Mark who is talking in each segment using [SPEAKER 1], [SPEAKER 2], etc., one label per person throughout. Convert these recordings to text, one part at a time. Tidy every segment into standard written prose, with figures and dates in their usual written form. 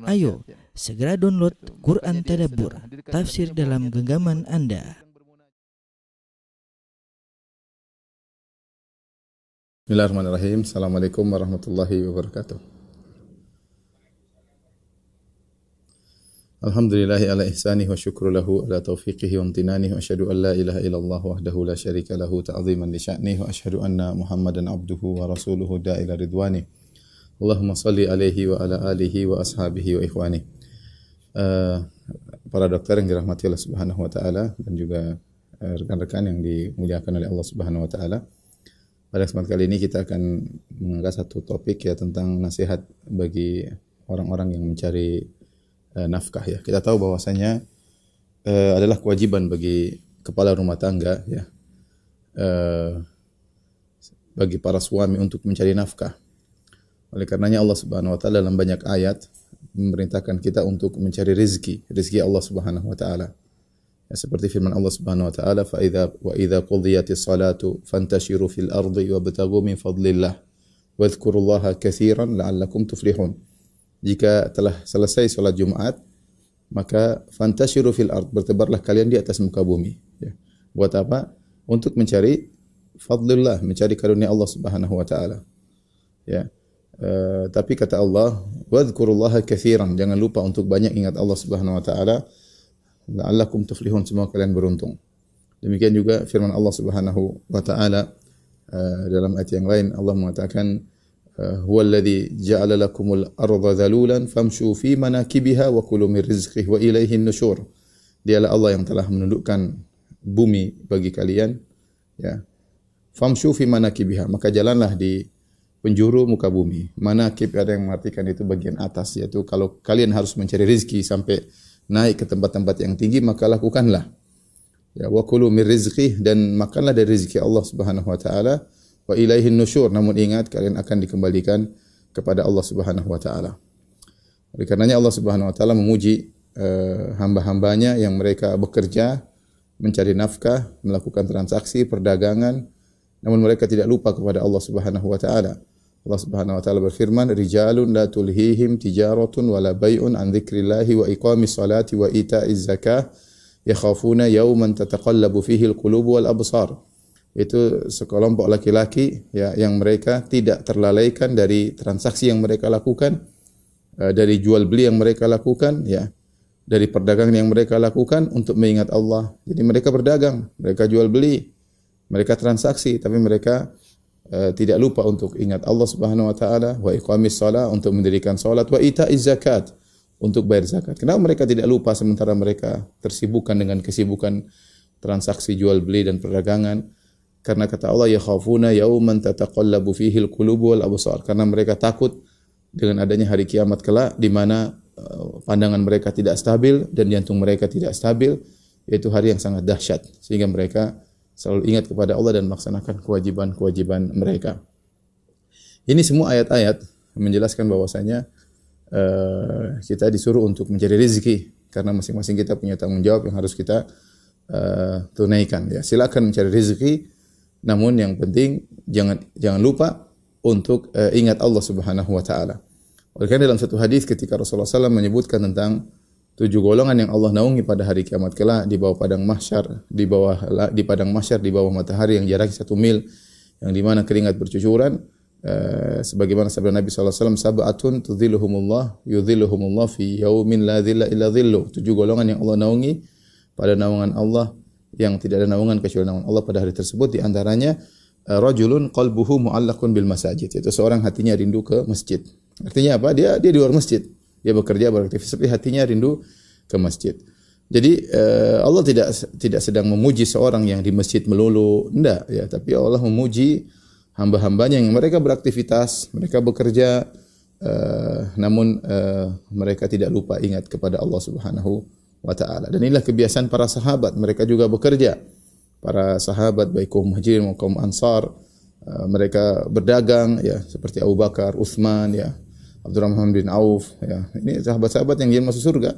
[SPEAKER 1] Ayo, segera download Quran Tadabbur, tafsir dalam genggaman Anda.
[SPEAKER 2] Bismillahirrahmanirrahim. Assalamualaikum warahmatullahi wabarakatuh. Alhamdulillahi ala ihsanih wa syukru lahu ala taufiqihi wa amtinanih wa asyhadu an la ilaha illallah wahdahu la syarika lahu ta'ziman li sya'nih wa asyhadu anna Muhammadan abduhu wa rasuluhu da'ila ridwani. Allahumma salli alaihi wa ala alihi wa ashabihi wa ikhwani. Para dokter yang dirahmati Allah Subhanahu wa taala dan juga rekan-rekan yang dimuliakan oleh Allah Subhanahu wa taala. Pada kesempatan kali ini kita akan mengangkat satu topik ya tentang nasihat bagi orang-orang yang mencari nafkah ya. Kita tahu bahwasanya adalah kewajiban bagi kepala rumah tangga ya, bagi para suami untuk mencari nafkah. Oleh karenanya Allah Subhanahu wa taala dalam banyak ayat memerintahkan kita untuk mencari rezeki Allah Subhanahu wa taala. Ya, seperti firman Allah Subhanahu wa taala, "Fa idza qudiyatis salatu fantashiru fil ardi wabtaghu min fadlillah wadhkurullaha katsiran la'allakum tuflihun." Jika telah selesai salat Jumat, maka fantashiru fil ard, bertebarlah kalian di atas muka bumi. Ya. Buat apa? Untuk mencari fadlillah, mencari karunia Allah Subhanahu wa taala. Ya. Tapi kata Allah, wadhkurullaha katsiran, jangan lupa untuk banyak ingat Allah Subhanahu wa taala, la'allakum tuflihun, semua kalian beruntung. Demikian juga firman Allah Subhanahu wa taala dalam ayat yang lain, Allah mengatakan, huwallazi ja'ala lakumul arda dhalulan famshu fi manakibiha wa kulu min rizqihi wa ilaihin nusyur. Dialah Allah yang telah menundukkan bumi bagi kalian, ya. Famshu fi manakibiha, maka jalanlah di penjuru muka bumi. Manakib ada yang mengartikan itu bagian atas, yaitu kalau kalian harus mencari rezeki sampai naik ke tempat-tempat yang tinggi, maka lakukanlah. Ya, wa kulu min rizqihi, dan makanlah dari rezeki Allah Subhanahu wa taala, wa ilaihin nusyur, namun ingat kalian akan dikembalikan kepada Allah Subhanahu wa taala. Oleh karenanya Allah Subhanahu wa taala memuji hamba-hambanya yang mereka bekerja, mencari nafkah, melakukan transaksi perdagangan, namun mereka tidak lupa kepada Allah Subhanahu wa taala. Allah Subhanahu wa taala berfirman, rijalun la tulhihim tijaratun wala bai'un an dzikrillahi wa iqamis salati wa ita'iz zakah yakhafuna yawman tataqallabu fihi alqulubu wal absar. Itu sekelompok laki-laki ya yang mereka tidak terlalaikan dari transaksi yang mereka lakukan, dari jual beli yang mereka lakukan ya, dari perdagangan yang mereka lakukan untuk mengingat Allah. Jadi mereka berdagang, mereka jual beli, mereka transaksi, tapi mereka tidak lupa untuk ingat Allah Subhanahu wa taala, wa iqamis shalah, untuk mendirikan salat, wa ita'iz zakat, untuk bayar zakat. Kenapa mereka tidak lupa sementara mereka tersibukkan dengan kesibukan transaksi jual beli dan perdagangan? Karena kata Allah, yakhafuna yauman tataqallabu fihi alqulubu wal absar, karena mereka takut dengan adanya hari kiamat kelak di mana pandangan mereka tidak stabil dan jantung mereka tidak stabil, yaitu hari yang sangat dahsyat, sehingga mereka selalu ingat kepada Allah dan melaksanakan kewajiban-kewajiban mereka. Ini semua ayat-ayat menjelaskan bahwasanya kita disuruh untuk mencari rezeki, karena masing-masing kita punya tanggung jawab yang harus kita tunaikan. Ya, silakan mencari rezeki, namun yang penting jangan lupa untuk ingat Allah Subhanahu wa taala. Oleh karena dalam satu hadis ketika Rasulullah SAW menyebutkan tentang 7 golongan yang Allah naungi pada hari kiamat kelak di bawah padang mahsyar, di padang mahsyar di bawah matahari yang jaraknya 1 mil, yang di mana keringat bercucuran, sebagaimana sabda Nabi sallallahu alaihi wasallam, sab'atun tudhilluhumullah yudhilluhumullah fi yaumin la dhilla illa dhilluh. 7 golongan yang Allah naungi pada naungan Allah yang tidak ada naungan kecuali naungan Allah pada hari tersebut. Di antaranya rajulun qalbuhu mu'allaqun bil masajid, yaitu seorang hatinya rindu ke masjid. Artinya apa? Dia di luar masjid. Dia bekerja, beraktivitas, tapi hatinya rindu ke masjid. Jadi Allah tidak sedang memuji seorang yang di masjid melulu, enggak ya, tapi Allah memuji hamba-hambanya yang mereka beraktivitas, mereka bekerja, namun mereka tidak lupa ingat kepada Allah Subhanahu wa taala. Dan inilah kebiasaan para sahabat, mereka juga bekerja. Para sahabat baik kaum Muhajirin maupun kaum Ansar, mereka berdagang ya, seperti Abu Bakar, Utsman ya, Abdurrahman bin Auf ya. Ini sahabat-sahabat yang ingin masuk surga.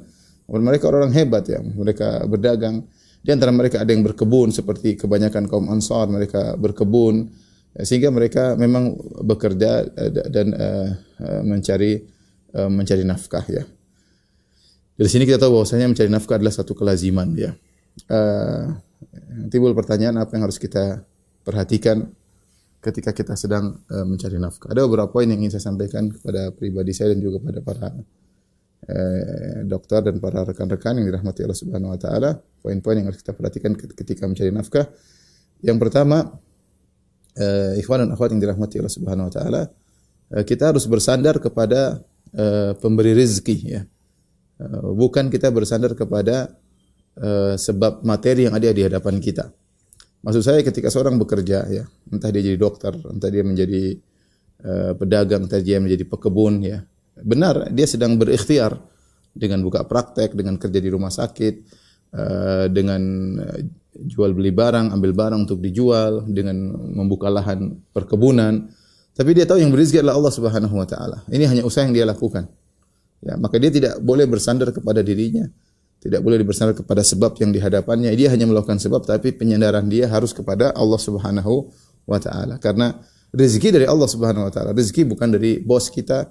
[SPEAKER 2] Mereka orang hebat ya. Mereka berdagang. Di antara mereka ada yang berkebun, seperti kebanyakan kaum Ansar, mereka berkebun sehingga mereka memang bekerja dan mencari nafkah ya. Dari sini kita tahu bahwasanya mencari nafkah adalah satu kelaziman ya. Timbul pertanyaan apa yang harus kita perhatikan ketika kita sedang mencari nafkah. Ada beberapa poin yang ingin saya sampaikan kepada pribadi saya dan juga kepada para dokter dan para rekan-rekan yang dirahmati Allah Subhanahu wa taala. Poin-poin yang harus kita perhatikan ketika mencari nafkah. Yang pertama, ikhwan dan akhwat yang dirahmati Allah Subhanahu wa taala, kita harus bersandar kepada pemberi rezeki ya. Bukan kita bersandar kepada sebab materi yang ada di hadapan kita. Maksud saya ketika seorang bekerja ya, entah dia jadi dokter, entah dia menjadi pedagang, entah dia menjadi pekebun ya. Benar, dia sedang berikhtiar dengan buka praktek, dengan kerja di rumah sakit, dengan jual beli barang, ambil barang untuk dijual, dengan membuka lahan perkebunan. Tapi dia tahu yang berizki adalah Allah Subhanahu wa taala. Ini hanya usaha yang dia lakukan. Ya, maka dia tidak boleh bersandar kepada dirinya. Tidak boleh bersandar kepada sebab yang dihadapannya. Dia hanya melakukan sebab, tapi penyandaran dia harus kepada Allah Subhanahu wa taala. Karena rezeki dari Allah Subhanahu wa taala. Rezeki bukan dari bos kita.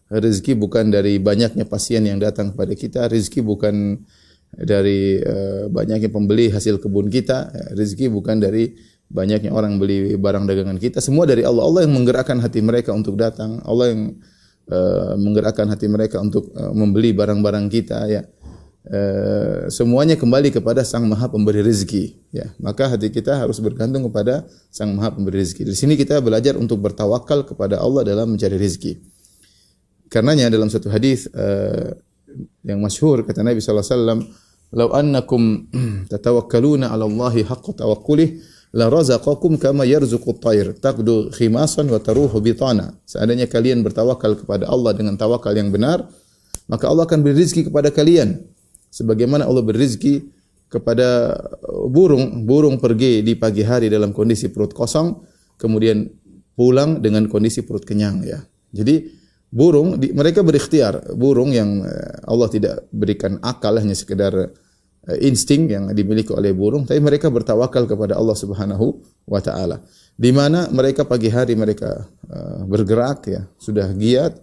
[SPEAKER 2] Rezeki bukan dari banyaknya pasien yang datang kepada kita. Rezeki bukan dari banyaknya pembeli hasil kebun kita. Rezeki bukan dari banyaknya orang beli barang dagangan kita. Semua dari Allah. Allah yang menggerakkan hati mereka untuk datang. Allah yang menggerakkan hati mereka untuk membeli barang-barang kita ya. Semuanya kembali kepada Sang Maha Pemberi rezeki ya. Maka hati kita harus bergantung kepada Sang Maha Pemberi rezeki. Di sini kita belajar untuk bertawakal kepada Allah dalam mencari rezeki. Karenanya dalam satu hadis yang masyhur kata Nabi sallallahu alaihi wasallam, "Lau annakum tatawakkaluna 'ala Allahi haqqa tawakkulih la razaqakum kama yarzuqut tayr taqdu khimasan wa taruhu bitana." Seandainya kalian bertawakal kepada Allah dengan tawakal yang benar, maka Allah akan beri rezeki kepada kalian sebagaimana Allah beri rezeki kepada burung. Burung pergi di pagi hari dalam kondisi perut kosong, kemudian pulang dengan kondisi perut kenyang ya. Jadi burung mereka berikhtiar. Burung yang Allah tidak berikan akal, hanya sekedar insting yang dimiliki oleh burung, tapi mereka bertawakal kepada Allah Subhanahu wa taala. Di mana mereka pagi hari mereka bergerak ya, sudah giat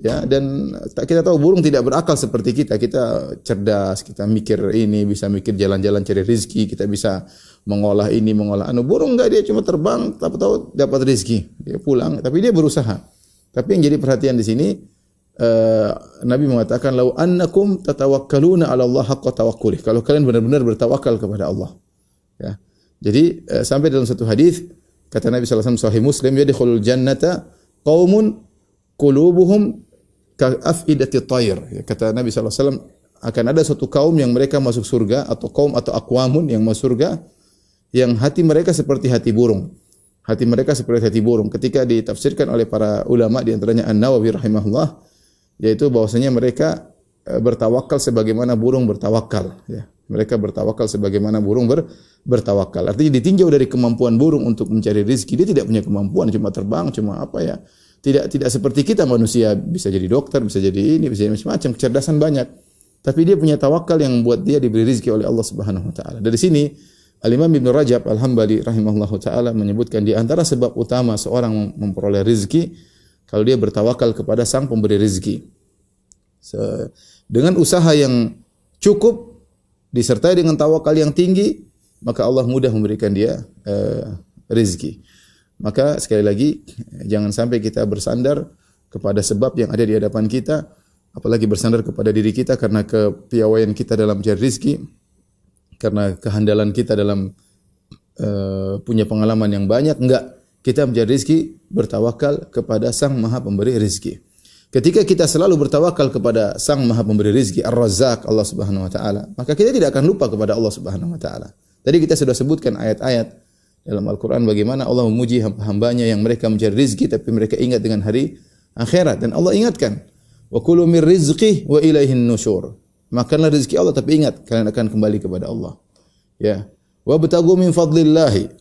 [SPEAKER 2] ya, dan kita tahu burung tidak berakal seperti kita. Kita cerdas, kita mikir ini, bisa mikir jalan-jalan cari rezeki, kita bisa mengolah ini, mengolah anu. Burung enggak, dia cuma terbang, tahu dapat rezeki, dia pulang, tapi dia berusaha. Tapi yang jadi perhatian di sini Nabi mengatakan, "Lau annakum tatawakkaluna 'ala Allah haqqa tawakkulih." Kalau kalian benar-benar bertawakal kepada Allah. Ya. Jadi sampai dalam satu hadis kata Nabi sallallahu alaihi wasallam sahih Muslim, "Yadkhulul jannata qaumun qulubuhum ka'afidati tayr." Kata Nabi sallallahu alaihi wasallam, akan ada suatu kaum yang mereka masuk surga, atau kaum atau aqwamun yang masuk surga yang hati mereka seperti hati burung. Hati mereka seperti hati burung. Ketika ditafsirkan oleh para ulama di antaranya An-Nawawi rahimahullah, yaitu bahwasanya mereka bertawakal sebagaimana burung bertawakal ya. Mereka bertawakal sebagaimana burung bertawakal. Artinya ditinjau dari kemampuan burung untuk mencari rezeki. Dia tidak punya kemampuan, cuma terbang, cuma apa ya. Tidak seperti kita manusia, bisa jadi dokter, bisa jadi ini, bisa jadi macam-macam, kecerdasan banyak. Tapi dia punya tawakal yang membuat dia diberi rezeki oleh Allah Subhanahu wa taala. Dari sini Al-Imam Ibnu Rajab Al-Hambali rahimahullahu taala menyebutkan di antara sebab utama seorang memperoleh rezeki kalau dia bertawakal kepada Sang Pemberi rezeki. Dengan usaha yang cukup disertai dengan tawakal yang tinggi, maka Allah mudah memberikan dia rezeki. Maka sekali lagi jangan sampai kita bersandar kepada sebab yang ada di hadapan kita, apalagi bersandar kepada diri kita karena kepiawaian kita dalam mencari rezeki, karena kehandalan kita dalam punya pengalaman yang banyak. Enggak, kita mencari rezeki bertawakal kepada Sang Maha Pemberi rezeki. Ketika kita selalu bertawakal kepada Sang Maha Pemberi rezeki, Ar-Razzaq, Allah Subhanahu wa taala, maka kita tidak akan lupa kepada Allah Subhanahu wa taala. Tadi kita sudah sebutkan ayat-ayat dalam Al-Qur'an bagaimana Allah memuji hamba-hambanya yang mereka mencari rezeki tapi mereka ingat dengan hari akhirat, dan Allah ingatkan, "Wa kulu mir rizqih wa ilaihin nusyur." Makanlah rezeki Allah tapi ingat kalian akan kembali kepada Allah. Ya. Wa batagu min fadlillah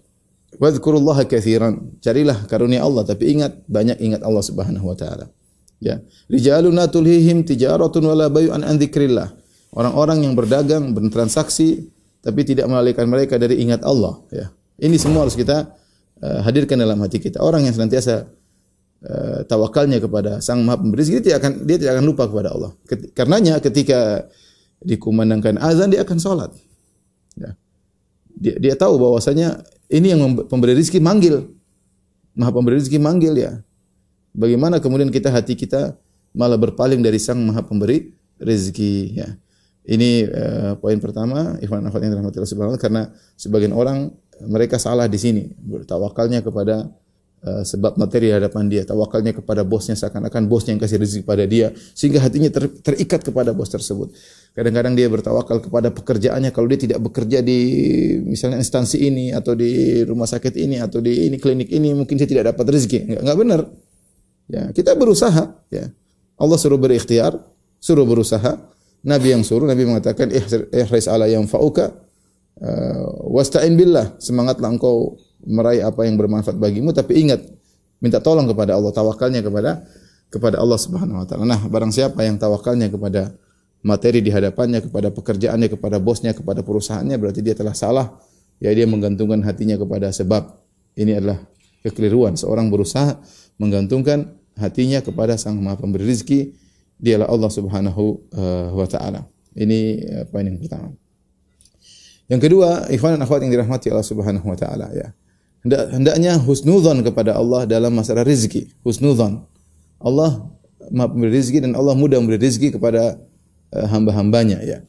[SPEAKER 2] wadhkurullaha katsiran. Carilah karunia Allah tapi banyak ingat Allah Subhanahu wa taala. Ya. Rijalun la tulhihim tijaratun wala bay'un an dzikrillah. Orang-orang yang berdagang, bertransaksi tapi tidak melalaikan mereka dari ingat Allah, ya. Ini semua harus kita hadirkan dalam hati kita. Orang yang senantiasa tawakalnya kepada Sang Maha Pemberi rezeki, dia tidak akan lupa kepada Allah. Karenanya ketika dikumandangkan azan dia akan salat. Ya. Dia tahu bahwasanya ini yang pemberi rezeki manggil. Maha Pemberi rezeki manggil ya. Bagaimana kemudian hati kita malah berpaling dari Sang Maha Pemberi rezeki ya. Ini poin pertama, ikhwan akhwat yang dirahmati Allah Subhanahu wa taala, karena sebagian orang mereka salah di sini, bertawakalnya kepada sebab materi di hadapan dia, tawakalnya kepada bosnya seakan-akan bosnya yang kasih rezeki pada dia, sehingga hatinya terikat kepada bos tersebut. Kadang-kadang dia bertawakal kepada pekerjaannya, kalau dia tidak bekerja di misalnya instansi ini atau di rumah sakit ini atau di ini klinik ini, mungkin dia tidak dapat rezeki. Enggak benar. Ya, kita berusaha ya. Allah suruh berikhtiar, suruh berusaha. Nabi yang suruh, Nabi mengatakan ihris ala yanfa'uka wasta'in billah. Semangatlah engkau meraih apa yang bermanfaat bagimu, tapi ingat minta tolong kepada Allah, tawakalnya kepada Allah Subhanahu wa taala. Nah, barang siapa yang tawakalnya kepada materi di hadapannya, kepada pekerjaannya, kepada bosnya, kepada perusahaannya, berarti dia telah salah. Ya, dia menggantungkan hatinya kepada sebab. Ini adalah kekeliruan. Seorang berusaha menggantungkan hatinya kepada Sang Maha Pemberi rezeki, dialah Allah Subhanahu wa taala. Ini poin yang pertama. Yang kedua, ikhwan dan akhwat yang dirahmati Allah Subhanahu wa taala ya. Hendaknya husnudzon kepada Allah dalam masalah rezeki. Husnudzon. Allah Maha Pemberi rezeki dan Allah mudah memberi rezeki kepada hamba-hambanya ya.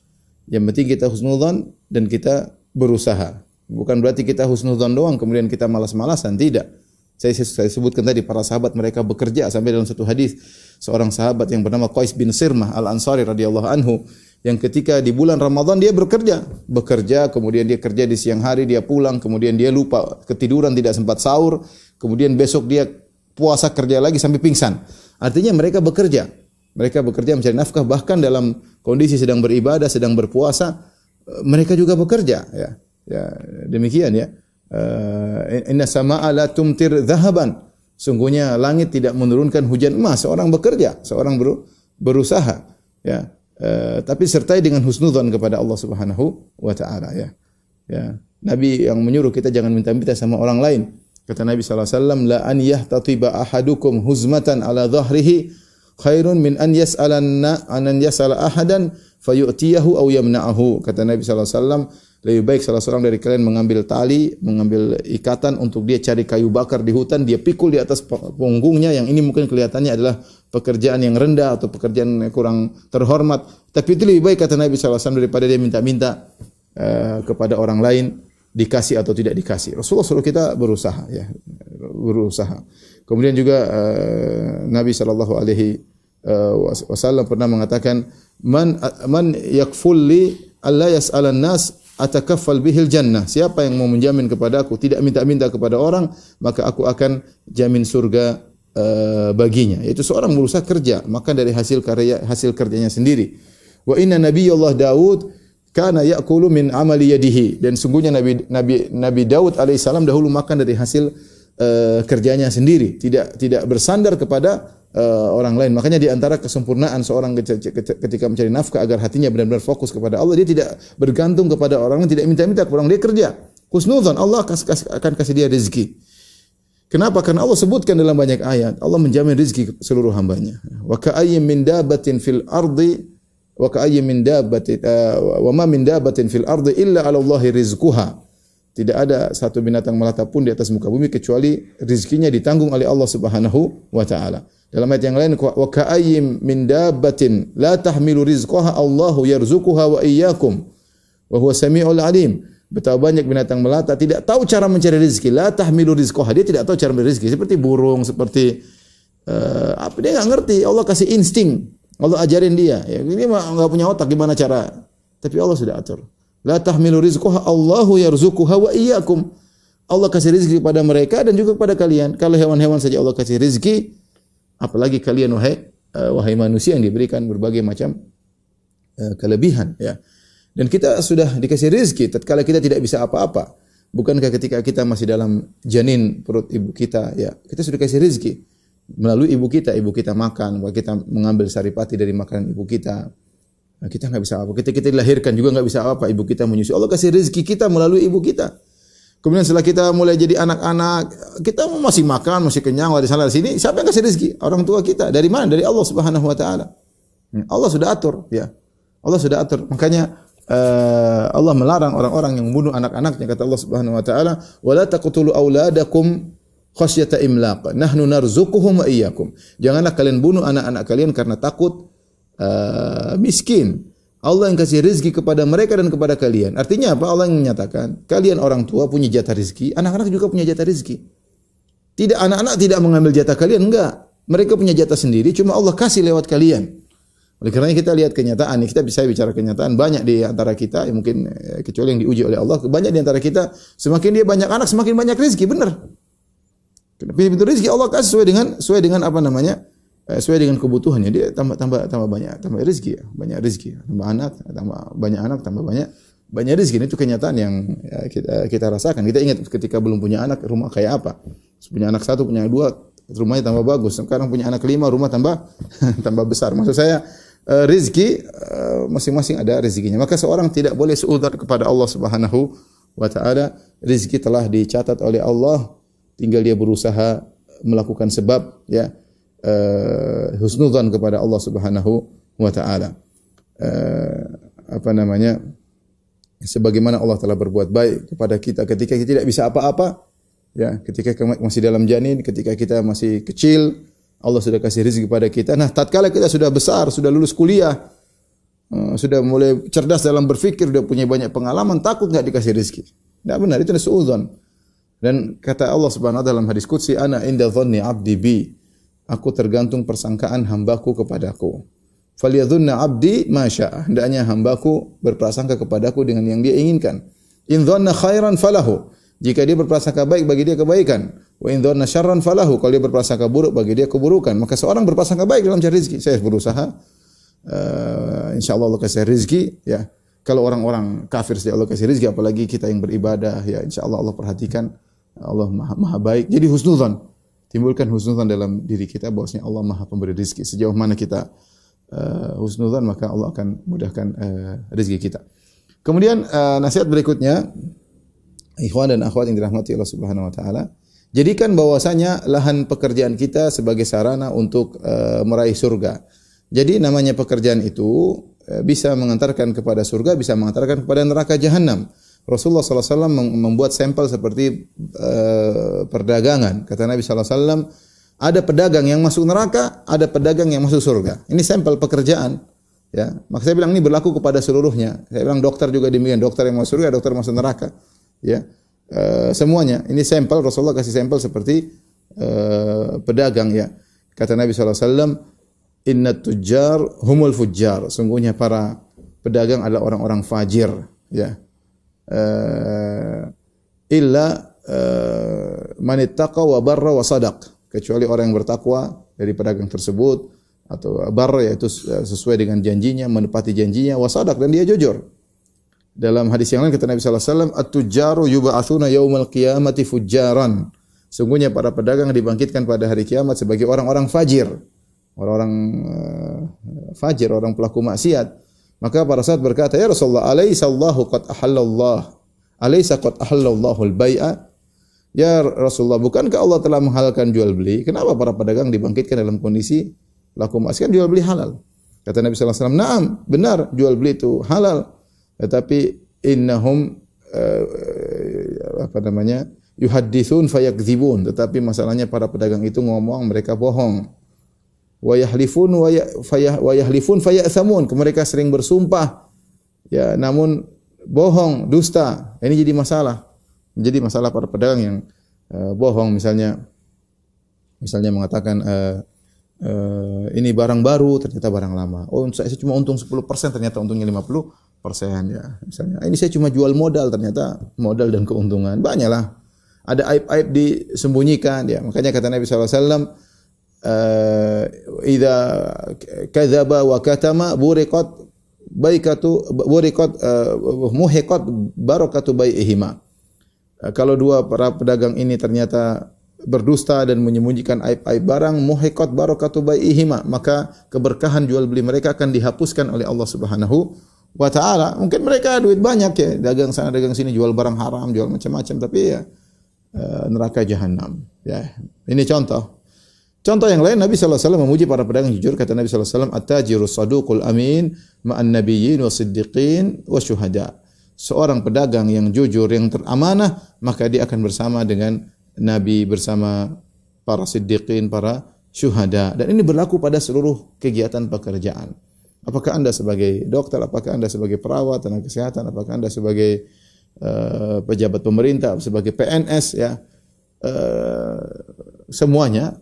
[SPEAKER 2] Yang penting kita husnudzon dan kita berusaha. Bukan berarti kita husnudzon doang kemudian kita malas-malasan, tidak. Saya sebutkan tadi para sahabat mereka bekerja, sampai dalam satu hadis seorang sahabat yang bernama Qais bin Sirmah Al-Ansari radhiyallahu anhu yang ketika di bulan Ramadan dia bekerja, kemudian dia kerja di siang hari, dia pulang, kemudian dia lupa ketiduran, tidak sempat sahur, kemudian besok dia puasa kerja lagi sampai pingsan. Artinya mereka bekerja mencari nafkah, bahkan dalam kondisi sedang beribadah, sedang berpuasa, mereka juga bekerja ya. Ya, demikian ya. Inna sama'a la tumtir dhahaban. Sungguhnya langit tidak menurunkan hujan emas. Seorang bekerja, seorang berusaha ya. Tapi sertai dengan husnudzon kepada Allah Subhanahu wa taala ya. Ya. Nabi yang menyuruh kita jangan minta-minta sama orang lain. Kata Nabi sallallahu alaihi wasallam, la an yahtatiba ahadukum huzmatan ala dhahrihi khairun min an yas'ala ahadan fayu'tiyahu aw yamna'ahu. Kata Nabi sallallahu alaihi wasallam, lebih baik salah seorang dari kalian mengambil tali, mengambil ikatan untuk dia cari kayu bakar di hutan, dia pikul di atas punggungnya, yang ini mungkin kelihatannya adalah pekerjaan yang rendah atau pekerjaan yang kurang terhormat. Tapi itu lebih baik kata Nabi SAW daripada dia minta-minta kepada orang lain dikasih atau tidak dikasih. Rasulullah suruh kita berusaha ya, berusaha. Kemudian juga Nabi SAW pernah mengatakan, man yakfulli alla yas'alan nas atakaffal bihil jannah. Siapa yang mau menjamin kepada aku, tidak minta-minta kepada orang, maka aku akan jamin surga baginya. Yaitu seorang berusaha kerja, maka dari hasil kerjanya sendiri. Wa inna nabiyallah Daud kana ya'kulu min amali yadihi. Dan sungguhnya Nabi Daud alaihissalam dahulu makan dari hasil kerjanya sendiri, tidak bersandar kepada orang lain. Makanya di antara kesempurnaan seorang ketika mencari nafkah agar hatinya benar-benar fokus kepada Allah, dia tidak bergantung kepada orang lain, tidak minta-minta kepada orang, dia kerja. Husnudzon, Allah akan kasih dia rezeki. Kenapa? Karena Allah sebutkan dalam banyak ayat, Allah menjamin rezeki seluruh hambanya. Wa ka'ayyin min dabbatin fil ardi wa ka'ayyin min dabbatin wa ma min dabbatin fil ardi illa 'ala Allahi rizquha. Tidak ada satu binatang melata pun di atas muka bumi kecuali rezekinya ditanggung oleh Allah Subhanahu wa taala. Dalam ayat yang lain, wa ka'ayyim min dabbatin la tahmilu rizqaha Allahu yarzuquha wa iyyakum wa huwa samiul alim. Betapa banyak binatang melata tidak tahu cara mencari rezeki, la tahmilu rizqaha, dia tidak tahu cara mencari rezeki, seperti burung, seperti apa, dia enggak ngerti. Allah kasih insting, Allah ajarin dia. Ya, ini mah enggak punya otak gimana cara. Tapi Allah sudah atur. La tahmilu rizqaha Allahu yarzuquha wa iyyakum. Allah kasih rezeki kepada mereka dan juga kepada kalian. Kalau hewan-hewan saja Allah kasih rezeki, apalagi kalian wahai manusia yang diberikan berbagai macam kelebihan ya. Dan kita sudah dikasih rezeki tatkala kita tidak bisa apa-apa. Bukankah ketika kita masih dalam janin perut ibu kita ya, kita sudah dikasih rezeki melalui ibu kita makan, kita mengambil saripati dari makanan ibu kita. Nah, kita enggak bisa apa. Kita dilahirkan juga enggak bisa apa, ibu kita menyusui. Allah kasih rezeki kita melalui ibu kita. Kemudian setelah kita mulai jadi anak-anak, kita masih makan, masih kenyang, di sana di sini, siapa yang kasih rezeki? Orang tua kita. Dari mana? Dari Allah Subhanahu wa taala. Allah sudah atur, ya. Allah sudah atur. Makanya Allah melarang orang-orang yang membunuh anak-anaknya, kata Allah Subhanahu wa taala, "Wala taqtulu auladakum khasyata imlaq. Nahnu narzuquhum wa iyyakum." Janganlah kalian bunuh anak-anak kalian karena takut miskin. Allah yang kasih rezeki kepada mereka dan kepada kalian. Artinya apa? Allah yang menyatakan, kalian orang tua punya jatah rezeki, anak-anak juga punya jatah rezeki. Tidak, anak-anak tidak mengambil jatah kalian, enggak. Mereka punya jatah sendiri, cuma Allah kasih lewat kalian. Oleh karena kita lihat kenyataan, kita bisa bicara kenyataan, banyak di antara kita, yang mungkin kecuali yang diuji oleh Allah, banyak di antara kita, semakin dia banyak anak, semakin banyak rezeki, benar. Pintu rezeki Allah kasih sesuai dengan apa namanya? Sesuai dengan kebutuhannya, dia tambah banyak, tambah rezeki, banyak rezeki, tambah anak, tambah banyak rezeki. Itu kenyataan yang kita rasakan. Kita ingat ketika belum punya anak, rumah kayak apa? Punya anak 1, punya 2, rumahnya tambah bagus. Sekarang punya anak 5, rumah tambah besar. Maksud saya rezeki masing-masing ada rezekinya. Maka seorang tidak boleh seudar kepada Allah Subhanahu wa taala. Rezeki telah dicatat oleh Allah, tinggal dia berusaha melakukan sebab, ya. Husnudzan kepada Allah Subhanahu wa taala. Sebagaimana Allah telah berbuat baik kepada kita ketika kita tidak bisa apa-apa, ya, ketika masih dalam janin, ketika kita masih kecil, Allah sudah kasih rezeki kepada kita. Nah, tatkala kita sudah besar, sudah lulus kuliah, sudah mulai cerdas dalam berfikir, sudah punya banyak pengalaman, takut enggak dikasih rezeki. Tidak benar, itu suudzon. Dan kata Allah Subhanahu wa taala dalam hadis qudsi, "Ana inda dhanni 'abdi bi." Aku tergantung persangkaan hambaku kepadaku. Falyadhunna 'abdi ma syaa. Hendaknya hambaku berprasangka kepadaku dengan yang dia inginkan. In dhanna khairan falahu. Jika dia berprasangka baik, bagi dia kebaikan. Wa in dhanna syarran falahu. Kalau dia berprasangka buruk, bagi dia keburukan. Maka seorang berprasangka baik dalam cari rezeki. Saya berusaha, insyaallah Allah kasih rezeki, ya. Kalau orang-orang kafir saja Allah kasih rezeki, apalagi kita yang beribadah, ya insyaallah Allah perhatikan. Allah maha baik. Jadi husnudzan. Timbulkan husnudzan dalam diri kita bahwasanya Allah Maha Pemberi rezeki. Sejauh mana kita husnudzan, maka Allah akan mudahkan rezeki kita. Kemudian nasihat berikutnya, ikhwan dan akhwat yang dirahmati Allah Subhanahu wa taala, jadikan bahwasanya lahan pekerjaan kita sebagai sarana untuk meraih surga. Jadi namanya pekerjaan itu bisa mengantarkan kepada surga, bisa mengantarkan kepada neraka jahanam. Rasulullah SAW membuat sampel seperti perdagangan. Kata Nabi SAW, ada pedagang yang masuk neraka, ada pedagang yang masuk surga. Ini sampel pekerjaan. Ya, maka saya bilang ini berlaku kepada seluruhnya. Saya bilang dokter juga demikian, dokter yang masuk surga, dokter masuk neraka. Ya, semuanya. Ini sampel, Rasulullah kasih sampel seperti pedagang. Ya, kata Nabi SAW, Inna tujjar humul fujjar. Sungguhnya para pedagang adalah orang-orang fajir. Ya. Illa man ittaqa wa barra wa sadaq, kecuali orang yang bertakwa dari pedagang tersebut, atau barra yaitu sesuai dengan janjinya, menepati janjinya, wa sadaq, dan dia jujur. Dalam hadis yang lain kata Nabi sallallahu alaihi wasallam, at-tujjaru yub'atsuna yaumal qiyamati fujjaran. Sungguhnya para pedagang dibangkitkan pada hari kiamat sebagai orang-orang fajir. Orang-orang fajir, orang pelaku maksiat. Maka para sahabat berkata, "Ya Rasulullah, alaysa Allahu qad ahallallah? Alaysa qad ahallallahu al-bai'a?" Ya Rasulullah, bukankah Allah telah menghalalkan jual beli? Kenapa para pedagang dibangkitkan dalam kondisi pelaku maksiat? Jual beli halal. Kata Nabi sallallahu alaihi wasallam, "Na'am, benar, jual beli itu halal. Tetapi innahum yuhadditsun fayakdzibun." Tetapi masalahnya para pedagang itu ngomong, mereka bohong. Wa yahlifun fayathamun. Mereka sering bersumpah, ya, namun bohong, dusta. Ini jadi masalah. Jadi masalah para pedagang yang bohong, misalnya mengatakan ini barang baru, ternyata barang lama. Oh, saya cuma untung 10%, ternyata untungnya 50%, ya. Misalnya, ini saya cuma jual modal, ternyata modal dan keuntungan banyaklah. Ada aib-aib disembunyikan, ya. Makanya kata Nabi sallallahu alaihi wasallam, idza kadzaba wa katama muhiqat barakatu bai'ihima. Kalau dua para pedagang ini ternyata berdusta dan menyembunyikan aib-aib barang, muhiqat barakatu bai'ihima, maka keberkahan jual beli mereka akan dihapuskan oleh Allah Subhanahu wa taala. Mungkin mereka duit banyak ya, dagang sana dagang sini, jual barang haram, jual macam-macam, tapi ya neraka jahanam. Ya, ini contoh. Contoh yang lain, Nabi sallallahu alaihi wasallam memuji para pedagang jujur. Kata Nabi sallallahu alaihi wasallam, "At-tajirus saduqul amin ma'an nabiyyin wasiddiqin wasyuhada." Seorang pedagang yang jujur, yang teramanah, maka dia akan bersama dengan nabi, bersama para siddiqin, para syuhada. Dan ini berlaku pada seluruh kegiatan pekerjaan. Apakah Anda sebagai dokter, apakah Anda sebagai perawat, tenaga kesehatan, apakah Anda sebagai pejabat pemerintah, sebagai PNS, ya, semuanya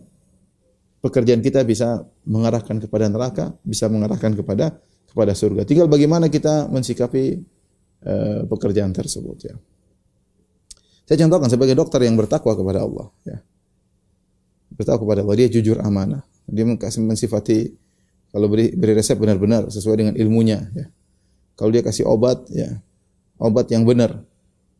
[SPEAKER 2] pekerjaan kita bisa mengarahkan kepada neraka, bisa mengarahkan kepada surga. Tinggal bagaimana kita mensikapi pekerjaan tersebut, ya. Saya contohkan sebagai dokter yang bertakwa kepada Allah, ya. Bertakwa kepada Allah, dia jujur amanah. Dia mensifati kalau beri resep benar-benar sesuai dengan ilmunya, ya. Kalau dia kasih obat, ya, obat yang benar.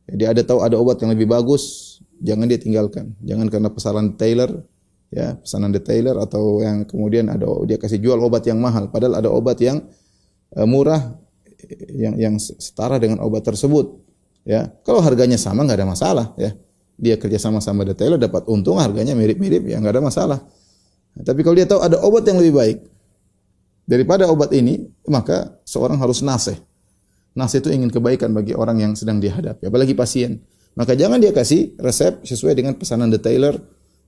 [SPEAKER 2] Dia tahu ada obat yang lebih bagus, jangan dia tinggalkan. Jangan karena pesanan detailer, ya, pesanan detailer atau yang kemudian dia kasih jual obat yang mahal, padahal ada obat yang murah yang setara dengan obat tersebut, ya. Kalau harganya sama nggak ada masalah, ya. Dia kerja sama detailer dapat untung, harganya mirip-mirip, ya nggak ada masalah. Tapi kalau dia tahu ada obat yang lebih baik daripada obat ini, maka seorang harus nasih. Nasih itu ingin kebaikan bagi orang yang sedang dihadapi, apalagi pasien. Maka jangan dia kasih resep sesuai dengan pesanan detailer.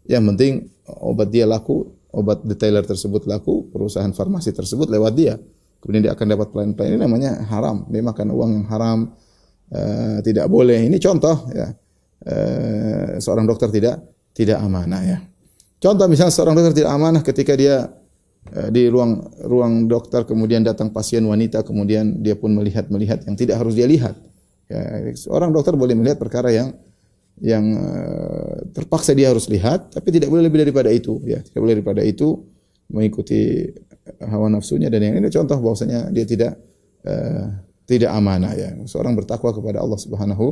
[SPEAKER 2] Yang penting obat dia laku, obat detailer tersebut laku, perusahaan farmasi tersebut lewat dia. Kemudian dia akan dapat pelayan-pelayan, ini namanya haram. Dia makan uang yang haram, tidak boleh. Ini contoh, ya, seorang dokter tidak amanah, ya. Contoh misalnya seorang dokter tidak amanah ketika dia di ruang dokter, kemudian datang pasien wanita, kemudian dia pun melihat yang tidak harus dia lihat. Ya, seorang dokter boleh melihat perkara yang terpaksa dia harus lihat, tapi tidak boleh lebih daripada itu, ya. Tidak boleh daripada itu, mengikuti hawa nafsunya, dan yang ini contoh bahwasanya dia tidak amanah, ya. Seorang bertakwa kepada Allah Subhanahu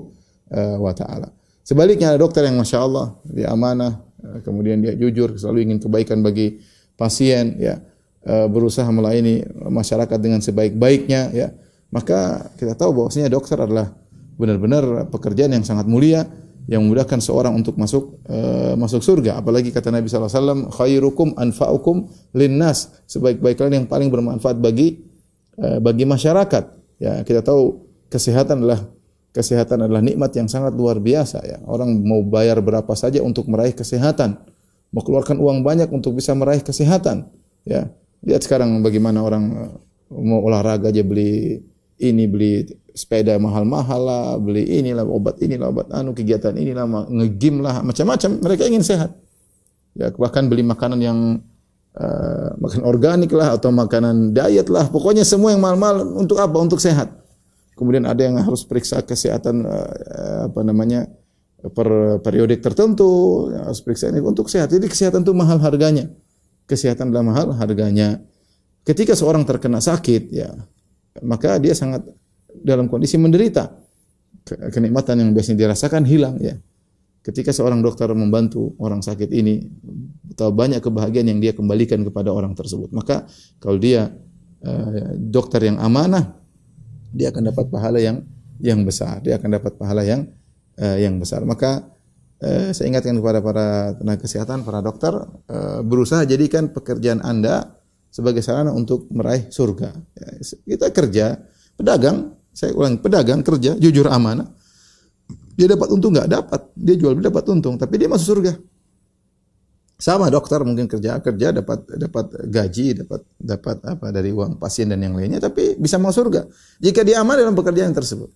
[SPEAKER 2] wa taala. Sebaliknya ada dokter yang masya Allah dia amanah, kemudian dia jujur, selalu ingin kebaikan bagi pasien, ya, berusaha melayani masyarakat dengan sebaik-baiknya, ya. Maka kita tahu bahwasanya dokter adalah benar-benar pekerjaan yang sangat mulia, yang memudahkan seorang untuk masuk surga. Apalagi kata Nabi sallallahu alaihi wasallam, khairukum anfa'ukum linnas, sebaik-baik kalian yang paling bermanfaat bagi masyarakat. Ya, kita tahu kesehatan adalah nikmat yang sangat luar biasa, ya. Orang mau bayar berapa saja untuk meraih kesehatan, mau keluarkan uang banyak untuk bisa meraih kesehatan, ya. Lihat sekarang bagaimana orang mau olahraga aja beli sepeda mahal-mahal lah, beli inilah obat kegiatan inilah, nge-gym lah, macam-macam. Mereka ingin sehat. Ya, bahkan beli makanan yang makan organik lah atau makanan diet lah. Pokoknya semua yang mahal-mahal untuk apa? Untuk sehat. Kemudian ada yang harus periksa kesehatan per periodik tertentu, harus periksa ini untuk sehat. Jadi kesehatan itu mahal harganya. Kesehatan adalah mahal harganya. Ketika seorang terkena sakit, ya, maka dia sangat dalam kondisi menderita. Kenikmatan yang biasanya dirasakan hilang, ya. Ketika seorang dokter membantu orang sakit ini, betapa banyak kebahagiaan yang dia kembalikan kepada orang tersebut. Maka kalau dia dokter yang amanah, dia akan dapat pahala yang besar. Dia akan dapat pahala yang besar. Maka saya ingatkan kepada para tenaga kesehatan, para dokter, berusaha jadikan pekerjaan Anda sebagai sarana untuk meraih surga. Ya, kita kerja, pedagang, saya ulangi, pedagang kerja, jujur amanah, dia dapat untung nggak? Dapat. Dia jual beli dapat untung, tapi dia masuk surga. Sama dokter mungkin kerja dapat gaji, dapat apa dari uang pasien dan yang lainnya, tapi bisa masuk surga jika dia aman dalam pekerjaan tersebut.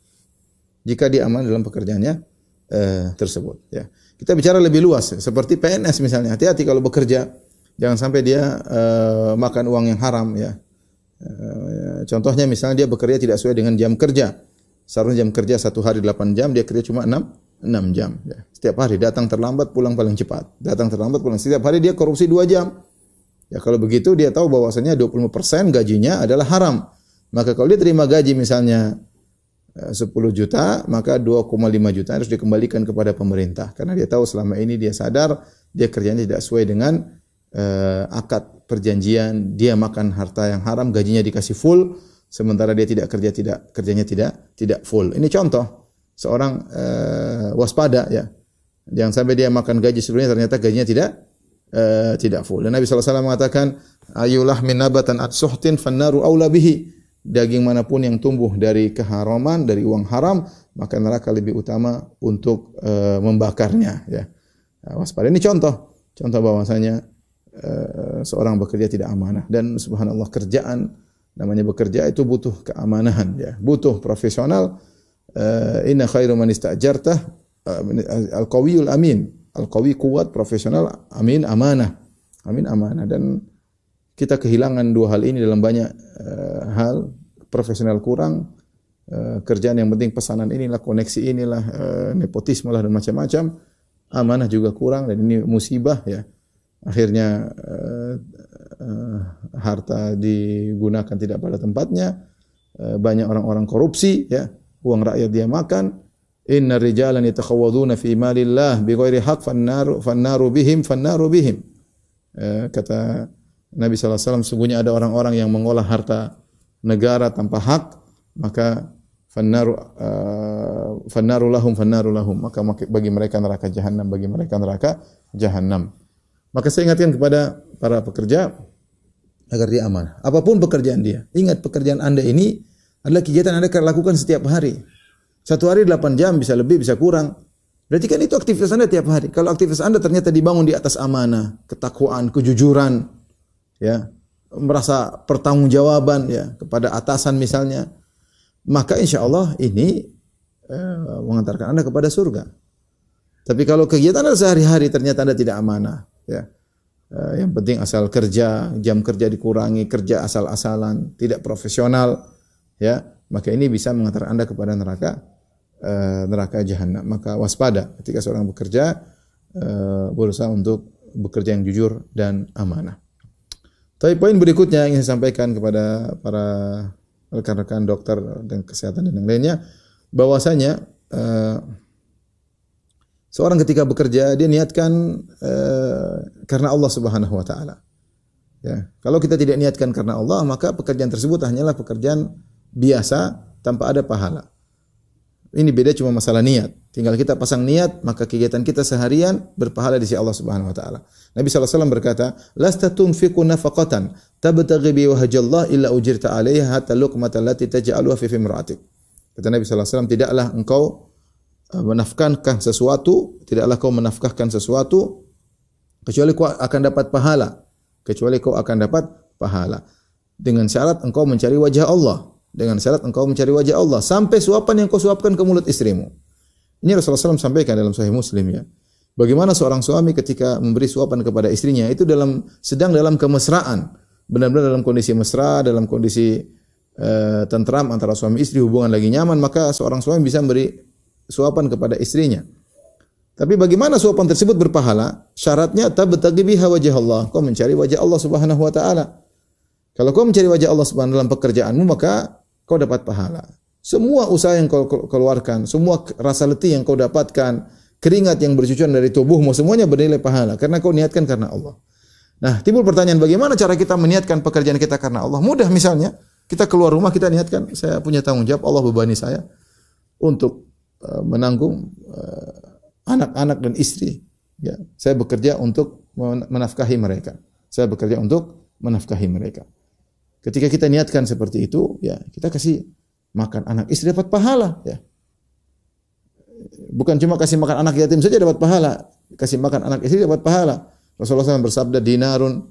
[SPEAKER 2] Jika dia aman dalam pekerjaannya tersebut, ya. Kita bicara lebih luas, seperti PNS misalnya. Hati-hati kalau bekerja. Jangan sampai dia makan uang yang haram, ya. Contohnya misalnya dia bekerja tidak sesuai dengan jam kerja. Seharusnya jam kerja 1 hari 8 jam, dia kerja cuma 6 jam. Ya. Setiap hari datang terlambat, pulang paling cepat. Datang terlambat, pulang. Setiap hari dia korupsi 2 jam. Ya, kalau begitu dia tahu bahwasanya 20% gajinya adalah haram. Maka kalau dia terima gaji misalnya 10 juta, maka 2,5 juta harus dikembalikan kepada pemerintah. Karena dia tahu selama ini dia sadar dia kerjanya tidak sesuai dengan akad perjanjian, dia makan harta yang haram, gajinya dikasih full, sementara dia tidak kerja, kerjanya tidak full. Ini contoh seorang waspada ya. Jangan sampai dia makan gaji sebelumnya ternyata gajinya tidak full. Dan Nabi SAW mengatakan, ayulah min nabatan at-suhtin fannaru aula bihi. Daging manapun yang tumbuh dari keharaman, dari uang haram, maka neraka lebih utama untuk membakarnya ya. Nah, waspada. Ini contoh bahwasanya seorang bekerja tidak amanah, dan subhanallah kerjaan namanya bekerja itu butuh keamanahan ya, butuh profesional. Inna khairu man istajartah al-qawiyul amin. Al-qawi kuat, profesional, amin amanah. Dan kita kehilangan dua hal ini dalam banyak hal. Profesional kurang, kerjaan yang penting pesanan inilah, koneksi inilah, nepotisme lah dan macam-macam. Amanah juga kurang, dan ini musibah ya. Akhirnya harta digunakan tidak pada tempatnya. Banyak orang-orang korupsi ya, uang rakyat dia makan. Inna rijalan yatakhawaduna fi malillah bighairi haqq fannaru bihim. Kata Nabi SAW, sungguhnya ada orang-orang yang mengolah harta negara tanpa hak, maka fannaru lahum, maka bagi mereka neraka jahanam. Maka saya ingatkan kepada para pekerja agar dia amanah. Apapun pekerjaan dia, ingat pekerjaan Anda ini adalah kegiatan Anda lakukan setiap hari. Satu hari 8 jam, bisa lebih, bisa kurang. Berarti kan itu aktivitas Anda tiap hari. Kalau aktivitas Anda ternyata dibangun di atas amanah, ketakwaan, kejujuran, ya, merasa pertanggungjawaban ya kepada atasan misalnya, maka insya Allah ini mengantarkan Anda kepada surga. Tapi kalau kegiatan Anda sehari-hari ternyata Anda tidak amanah, ya, yang penting asal kerja, jam kerja dikurangi, kerja asal-asalan, tidak profesional, ya, maka ini bisa mengantarkan Anda kepada neraka jahanam. Maka waspada ketika seorang bekerja, berusaha untuk bekerja yang jujur dan amanah. Tapi poin berikutnya yang saya sampaikan kepada para rekan-rekan dokter dan kesehatan dan yang lainnya, bahwasanya seorang ketika bekerja dia niatkan karena Allah Subhanahu wa taala. Ya, kalau kita tidak niatkan karena Allah, maka pekerjaan tersebut hanyalah pekerjaan biasa tanpa ada pahala. Ini beda cuma masalah niat. Tinggal kita pasang niat, maka kegiatan kita seharian berpahala di sisi Allah Subhanahu wa taala. Nabi SAW berkata, "Lasta tunfiqu nafaqatan tabtaghi bi wajhillah illa ujirta 'alaiha hatta luqmata allati taj'aluha fi imra'atik." Kata Nabi SAW, tidaklah engkau menafkahkan sesuatu, tidaklah kau menafkahkan sesuatu kecuali kau akan dapat pahala. Dengan syarat engkau mencari wajah Allah. Sampai suapan yang kau suapkan ke mulut istrimu. Ini Rasulullah SAW sampaikan dalam Sahih Muslim ya. Bagaimana seorang suami ketika memberi suapan kepada istrinya itu sedang dalam kemesraan, benar-benar dalam kondisi mesra, dalam kondisi tentram antara suami istri, hubungan lagi nyaman, maka seorang suami bisa memberi suapan kepada istrinya. Tapi bagaimana suapan tersebut berpahala? Syaratnya tabtaghi biha wajh Allah. Kau mencari wajah Allah Subhanahu wa taala. Kalau kau mencari wajah Allah Subhanahu dalam pekerjaanmu, maka kau dapat pahala. Semua usaha yang kau keluarkan, semua rasa letih yang kau dapatkan, keringat yang bercucuran dari tubuhmu, semuanya bernilai pahala karena kau niatkan karena Allah. Nah, timbul pertanyaan, bagaimana cara kita meniatkan pekerjaan kita karena Allah? Mudah, misalnya kita keluar rumah, kita niatkan, saya punya tanggung jawab, Allah bebani saya untuk menanggung anak-anak dan istri. Ya, saya bekerja untuk menafkahi mereka. Ketika kita niatkan seperti itu, ya kita kasih makan anak istri dapat pahala, ya. Bukan cuma kasih makan anak yatim saja dapat pahala, kasih makan anak istri dapat pahala. Rasulullah SAW bersabda, dinarun